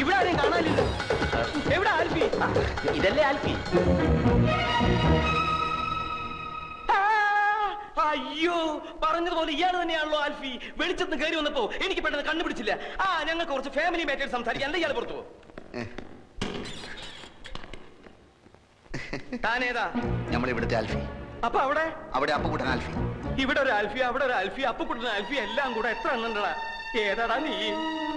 ഇവിടെ ആരെയും കാണാനില്ല. എവിടെ ആൽഫി? ഇതല്ലേ ആൽഫി? അയ്യോ, പറഞ്ഞതുപോലെ ഇയാൾ തന്നെയാണല്ലോ ആൽഫി. വെളിച്ചത്ത് കയറി വന്നപ്പോ എനിക്ക് പെട്ടെന്ന് കണ്ടുപിടിച്ചില്ല. ഞങ്ങൾക്ക് കുറച്ച് ഫാമിലി മാറ്റേഴ്സ് സംസാരിക്കാൻ. അല്ല ഇയാൾ പുറത്തു പോ. താനേതാ? നമ്മളിവിടുത്തെ ആൽഫി. അപ്പൊ അവിടെ അപ്പുകുട്ടൻ ആൽഫി. ഇവിടെ ഒരു ആൽഫി, അവിടെ ഒരു ആൽഫി, അപ്പുകുട്ടൻ ആൽഫി, എല്ലാം കൂടെ എത്ര എണ്ണണ്ടടാ? ഏതാടാ നീ?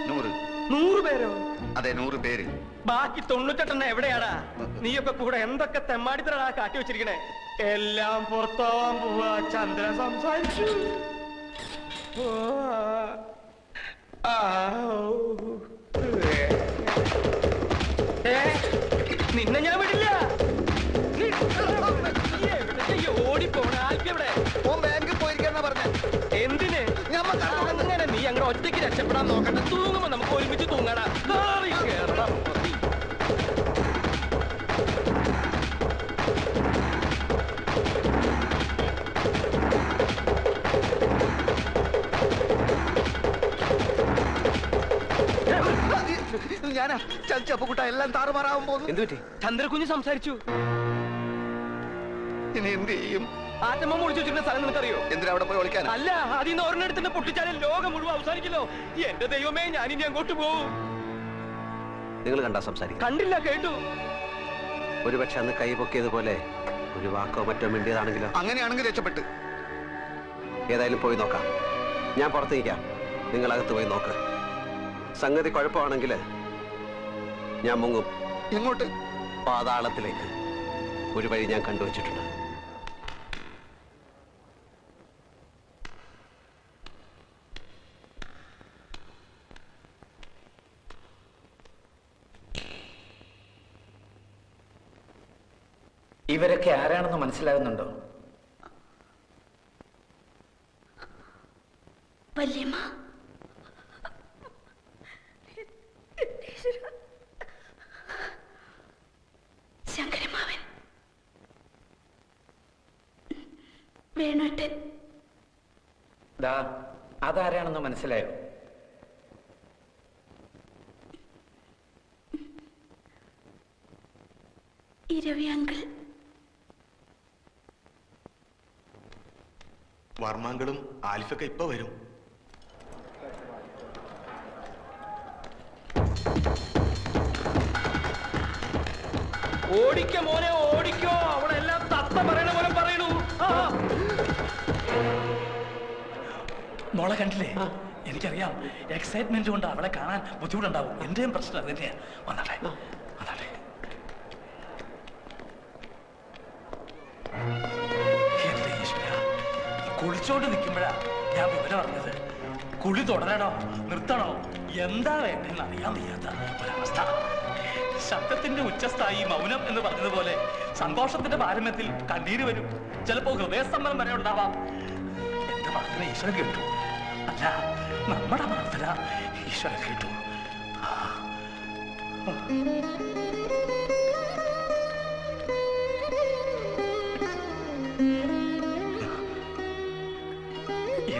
100. 100 പേരോ? അതെ, 100 പേര്. ബാക്കി 98 എവിടെയാടാ? നീയൊക്കെ കൂടെ എന്തൊക്കെ തെമ്മാടിത്തരാ കാട്ടി വെച്ചിരിക്കണേ? എല്ലാം പുറത്താവാൻ പോവാ. ചന്ദ്രൻ സംസാരിച്ചു. നിന്നെ ഞാൻ വിടില്ല. ഓടിപ്പോണ ആൽഫി എവിടെ? ബാങ്കിൽ പോയിരിക്കാന്നാ പറഞ്ഞ. എന്തിന്? അങ്ങനെ നീ അങ്ങനെ ഒറ്റയ്ക്ക് രക്ഷപ്പെടാൻ നോക്കണ്ട. തൂങ്ങുമ്പോ നമുക്ക് ഒരുമിച്ച് തൂങ്ങാടാ. കേറണം. ഞാനാ ചപ്പുകുട്ട എല്ലാം താറുമാറാവാൻ പോകുന്നു. എന്ത് പറ്റി? ചന്ദ്രകുഞ്ഞ് സംസാരിച്ചു. ഇനി എന്ത് ചെയ്യും? ആറ്റമ്മ മുളിച്ചു വെച്ചിരുന്ന സ്ഥലം നിനക്കറിയോ? എന്തിനാ അവിടെ പോയി ഒളിക്കാൻ? അല്ല, അതിന്ന് ഒരെണ്ണെടുത്തിന്റെ പൊട്ടിച്ചാലും ലോകം മുഴുവൻ അവസാനിക്കല്ലോ. എന്റെ ദൈവമേ, ഞാനിനി അങ്ങോട്ട് പോവും. നിങ്ങൾ കണ്ടാ സംസാരിക്കും? കണ്ടില്ല, കേട്ടു. ഒരുപക്ഷെ അന്ന് കൈ പൊക്കിയതുപോലെ ഒരു വാക്കോ മറ്റോ വേണ്ടിയതാണെങ്കിലോ? അങ്ങനെയാണെങ്കിൽ രക്ഷപ്പെട്ട്. ഏതായാലും പോയി നോക്കാം. ഞാൻ പുറത്ത് നിൽക്കാം, നിങ്ങൾ അകത്ത് പോയി നോക്ക്. സംഗതി കുഴപ്പമാണെങ്കിൽ ഞാൻ മുങ്ങും. എങ്ങോട്ട്? പാതാളത്തിലേക്ക്. ഒരു വഴി ഞാൻ കണ്ടുവച്ചിട്ടുണ്ട്. ഇവരൊക്കെ ആരാണെന്ന് മനസ്സിലാകുന്നുണ്ടോ? വല്യമ്മ, ശങ്കരമാവൻ, വേണുട്ടൻ. അതാരാണെന്ന് മനസ്സിലായോ? ഇരവി അങ്കിൾ. വർമാങ്കളും ആൽഫൊക്കെ ഇപ്പൊ വരും. ഓടിക്കോ മോനെ, ഓടിക്കോ. അവിടെ എല്ലാം തത്ത പറയണ പോലെ പറയണു. മോളെ കണ്ടില്ലേ? എനിക്കറിയാം, എക്സൈറ്റ്മെന്റ് കൊണ്ട് അവളെ കാണാൻ ബുദ്ധിമുട്ടുണ്ടാവും. എന്റെയും പ്രശ്നം തന്നെയാ. വന്നാട്ടെ, വന്നാട്ടെ. എന്റെ ഈശ്വര, കുളിച്ചോണ്ട് നിൽക്കുമ്പോഴാ ഞാൻ വിവരം അറിഞ്ഞത്. കുളി തുടരണോ നിർത്തണോ എന്താ വേണ്ടെന്ന് അറിയാൻ വയ്യാത്ത ഒരവസ്ഥ. ശബ്ദത്തിന്റെ ഉച്ചസ്ഥായി മൗനം എന്ന് പറഞ്ഞതുപോലെ സന്തോഷത്തിന്റെ പാരമ്യത്തിൽ കണ്ണീര് വരും. ചിലപ്പോ ഹൃദയസ്തംഭനം വരെ ഉണ്ടാവാം. എന്റെ പ്രാർത്ഥന ഈശ്വരൻ കേട്ടു. അല്ല, നമ്മുടെ പ്രാർത്ഥന ഈശ്വരൻ കേട്ടു.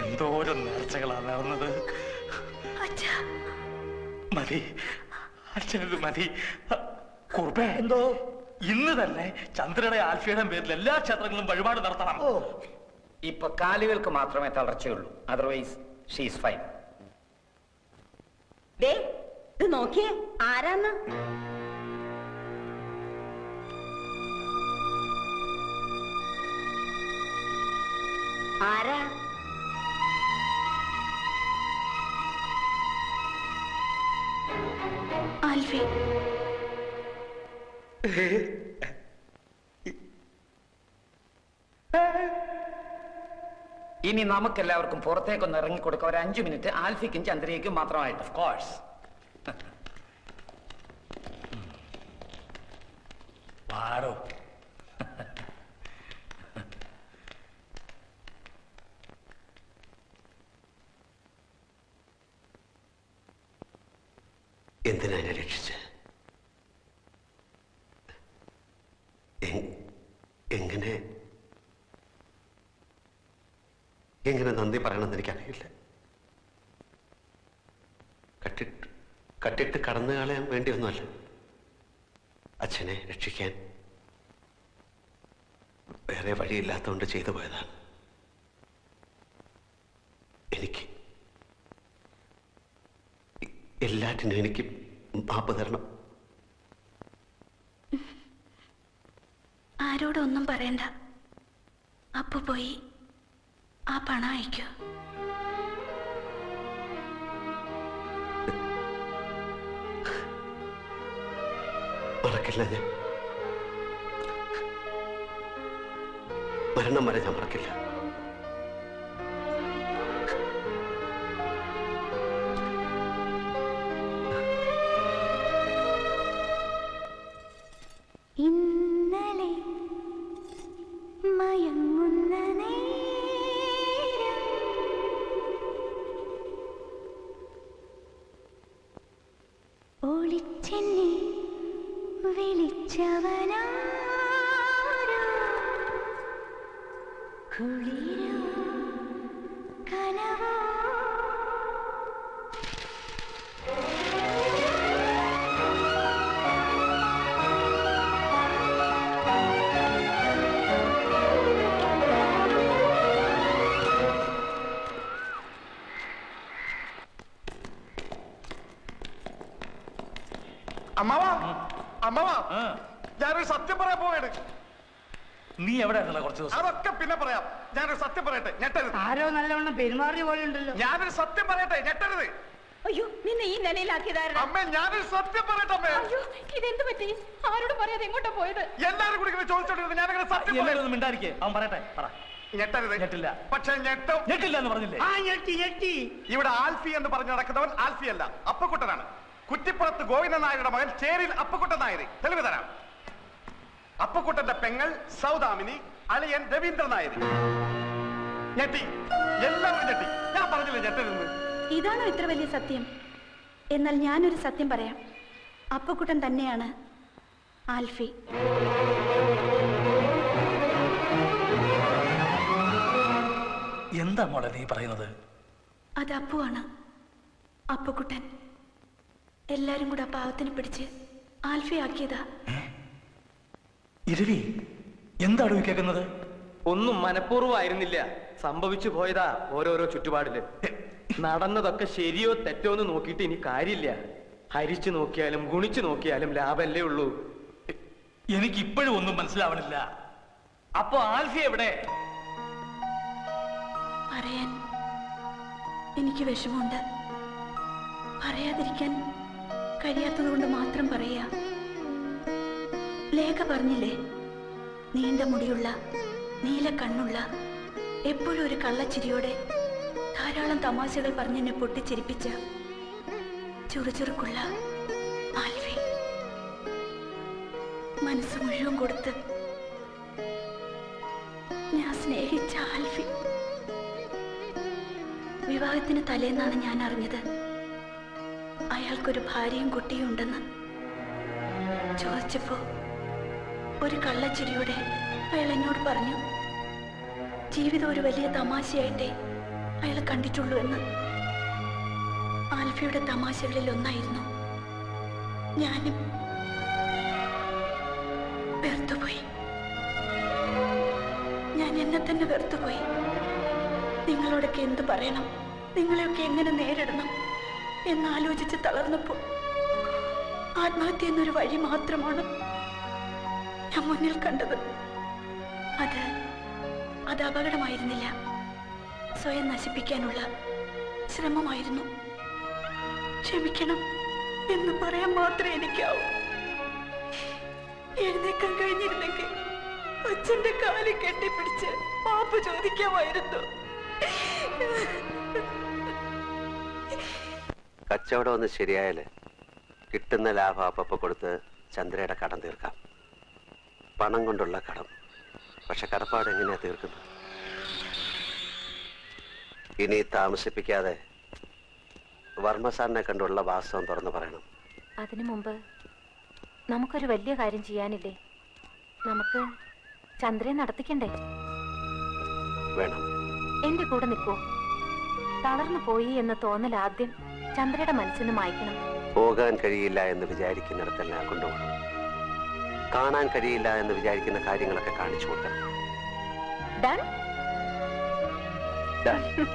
എന്തോരം നേർച്ചകളാണ് നടന്നത്. മതി, അച്ഛനത് മതി. കുറുപ്പേ, എന്തോ ഇന്ന് തന്നെ ചന്ദ്രയുടെ ആൽഫിയുടെ പേരിൽ എല്ലാ ക്ഷേത്രങ്ങളും വഴിപാട് നടത്തണം. ഇപ്പൊ കാലുകൾക്ക് മാത്രമേ തളർച്ചയുള്ളൂ. Otherwise she is fine. ഇത് നോക്കിയേ, ആരാന്ന്? ആരാ? ആൽഫി. ഇനി നമുക്കെല്ലാവർക്കും പുറത്തേക്കൊന്ന് ഇറങ്ങിക്കൊടുക്കാം. ഒരു 5 മിനിറ്റ് ആൽഫിക്കും ചന്ദ്രയ്ക്കും മാത്രമായിട്ട്. Of course. വാടോ. എന്തിനാ എന്നെ രക്ഷിച്ച്? എങ്ങനെ നന്ദി പറയണമെന്ന് എനിക്കറിയില്ല. കട്ടിട്ട് കടന്നു കളയാൻ വേണ്ടിയൊന്നുമല്ല. അച്ഛനെ രക്ഷിക്കാൻ വേറെ വഴിയില്ലാത്തതുകൊണ്ട് ചെയ്തു പോയതാണ്. എനിക്ക് എല്ലാറ്റിനും എനിക്ക് മാപ്പ് തരണം. ആരോടൊന്നും പറയണ്ട. അപ്പു പോയി ആ പണം അയക്കൂ. മറക്കില്ല ഞാൻ. മരണം വരെ ഞാൻ മറക്കില്ല. ഇന്നലെ മയങ്ങുന്ന ഒളിച്ചെന്നെ വിളിച്ചവനാരോ കുളിരോ കനവോ അമ്മവാ ഞാനൊരു സത്യം പറയാൻ പോവാണ്. നീ എവിടെ ആയിരുന്നല്ലോ കുറച്ച് ദിവസം? അതൊക്കെ പിന്നെ പറയാം. ഞാനൊരു സത്യം പറയട്ടെ, ഞെട്ടരുത്. ആരോ നല്ലവണ്ണം പെരുമാറിയ പോലെ ഉണ്ടല്ലോ. ഞാനൊരു സത്യം പറയട്ടെ, ഞെട്ടരുത്. അയ്യോ, നിന്നെ ഈ നിലയിലാക്കിയതായിരുന്നു. അമ്മേ, ഞാനൊരു സത്യം പറയട്ടെ അമ്മേ. അയ്യോ, ഇതെന്ത് പറ്റി? ആരോട് പറയാതെ എങ്ങോട്ടാ പോയത്? എല്ലാരും കൂടി ഇങ്ങനെ ചോദിച്ചോണ്ടിരുന്നു. ഞാനങ്ങനെ സത്യം പറയാം. എല്ലാവരും മിണ്ടായിരിക്കേ. അവൻ പറയട്ടെ, പറ. ഞെട്ടരുത്. ഞെട്ടില്ല. പക്ഷെ ഞെട്ടും. ഞെട്ടില്ല എന്ന് പറഞ്ഞില്ലേ? ഞെട്ടി. ഇവിടെ ആൽഫി എന്ന് പറഞ്ഞു നടക്കുന്നവൻ ആൽഫി അല്ല, അപ്പക്കുട്ടനാണ്. കുറ്റിപ്പുറത്ത് ഗോവിന്ദൻ നായരുടെ മകൻ ചേരിൽ അപ്പക്കുട്ടൻ നായർ. തെളിവ് തരാം. അപ്പക്കുട്ടന്റെ പെങ്ങൾ സൗദാമിനി, അളിയൻ രവീന്ദ്രൻ നായർ. ഞെട്ടി, എല്ലാവരും ഞെട്ടി. ഞാൻ പറഞ്ഞില്ലേ ഞെട്ടരുന്ന്. ഇതാണോ ഇത്ര വലിയ സത്യം? എന്നാൽ ഞാനൊരു സത്യം പറയാം. അപ്പക്കുട്ടൻ തന്നെയാണ് ആൽഫി. എന്താ മോളെ നീ പറയുന്നത്? അത് അപ്പുവാണ്. അപ്പക്കുട്ടൻ എല്ലാരും കൂടെ ആ പാവത്തിന് പിടിച്ച് ആൽഫി ആക്കിയതാ. ഇരവി, എന്താണ് കേൾക്കുന്നത്? ഒന്നും മനഃപൂർവ്വമായിരുന്നില്ല, സംഭവിച്ചു പോയതാ ഓരോരോ ചുറ്റുപാടില്. നടന്നതൊക്കെ ശരിയോ തെറ്റോ എന്ന് നോക്കിയിട്ട് ഇനി കാര്യമില്ല. ഹരിച്ചു നോക്കിയാലും ഗുണിച്ചു നോക്കിയാലും ലാഭല്ലേ ഉള്ളൂ. എനിക്ക് ഇപ്പോഴും ഒന്നും മനസ്സിലാവണില്ല. അപ്പൊ ആൽഫി എവിടെ? പറയാൻ എനിക്ക് വിഷമമുണ്ട്. പറയാതിരിക്കാൻ കഴിയാത്തതുകൊണ്ട് മാത്രം പറയാ. ലേഖ പറഞ്ഞില്ലേ, നീണ്ട മുടിയുള്ള നീല കണ്ണുള്ള എപ്പോഴും ഒരു കള്ളച്ചിരിയോടെ ധാരാളം തമാശകൾ പറഞ്ഞെന്നെ പൊട്ടിച്ചിരിപ്പിച്ച ചുറുചുറുക്കുള്ള ആൽഫി. മനസ്സ് മുഴുവൻ കൊടുത്ത് ഞാൻ സ്നേഹിച്ച ആൽഫി. വിവാഹത്തിന് തലേന്നാണ് ഞാൻ അറിഞ്ഞത് അയാൾക്കൊരു ഭാര്യയും കുട്ടിയും ഉണ്ടെന്ന്. ചോദിച്ചപ്പോ ഒരു കള്ളച്ചിരിയോടെ അയാൾ എന്നോട് പറഞ്ഞു, ജീവിതം ഒരു വലിയ തമാശയായിട്ടേ അയാൾ കണ്ടിട്ടുള്ളൂ എന്ന്. ആൽഫിയുടെ തമാശകളിൽ ഒന്നായിരുന്നു. ഞാനും വെറുത്തുപോയി. ഞാൻ എന്നെ തന്നെ വെറുത്തുപോയി. നിങ്ങളോടൊക്കെ എന്ത് പറയണം, നിങ്ങളെയൊക്കെ എങ്ങനെ നേരിടണം എന്നാലോചിച്ച് തളർന്നപ്പോൾ ആത്മഹത്യ എന്നൊരു വഴി മാത്രമാണ് ഞാൻ മുന്നിൽ കണ്ടത്. അത് അപകടമായിരുന്നില്ല, സ്വയം നശിപ്പിക്കാനുള്ള ശ്രമമായിരുന്നു. ക്ഷമിക്കണം എന്ന് പറയാൻ മാത്രമേ എനിക്കാവൂ. എഴുന്നേക്കാൻ കഴിഞ്ഞിരുന്നെങ്കിൽ അച്ഛന്റെ കാലിൽ കെട്ടിപ്പിടിച്ച് മാപ്പ് ചോദിക്കാമായിരുന്നു. കച്ചവടം ഒന്ന് ശരിയായാല് കിട്ടുന്ന ലാഭം അപ്പപ്പ കൊടുത്ത് ചന്ദ്രയുടെ കടം തീർക്കാം. പണം കൊണ്ടുള്ള കടം. പക്ഷെ കടപ്പാട് എങ്ങനെയാ തീർക്കുന്നത്? ഇനി താമസിപ്പിക്കാതെ വർമ്മ സാറിനെ കണ്ടുള്ള വാസ്തവം തുറന്നു പറയണം. അതിനു മുമ്പ് നമുക്കൊരു വലിയ കാര്യം ചെയ്യാനില്ലേ? നമുക്ക് ചന്ദ്രയെ നടത്തിക്കണ്ടേ? വേണം. എന്റെ കൂടെ നിൽക്കൂ. തളർന്നു പോയി എന്ന തോന്നൽ ആദ്യം ചന്ദ്രയുടെ മനസ്സിന് മായ്ക്കണം. പോകാൻ കഴിയില്ല എന്ന് വിചാരിക്കുന്നിടത്തെല്ലാം കൊണ്ടുപോകണം. കാണാൻ കഴിയില്ല എന്ന് വിചാരിക്കുന്ന കാര്യങ്ങളൊക്കെ കാണിച്ചു കൊടുക്കണം. Done Done.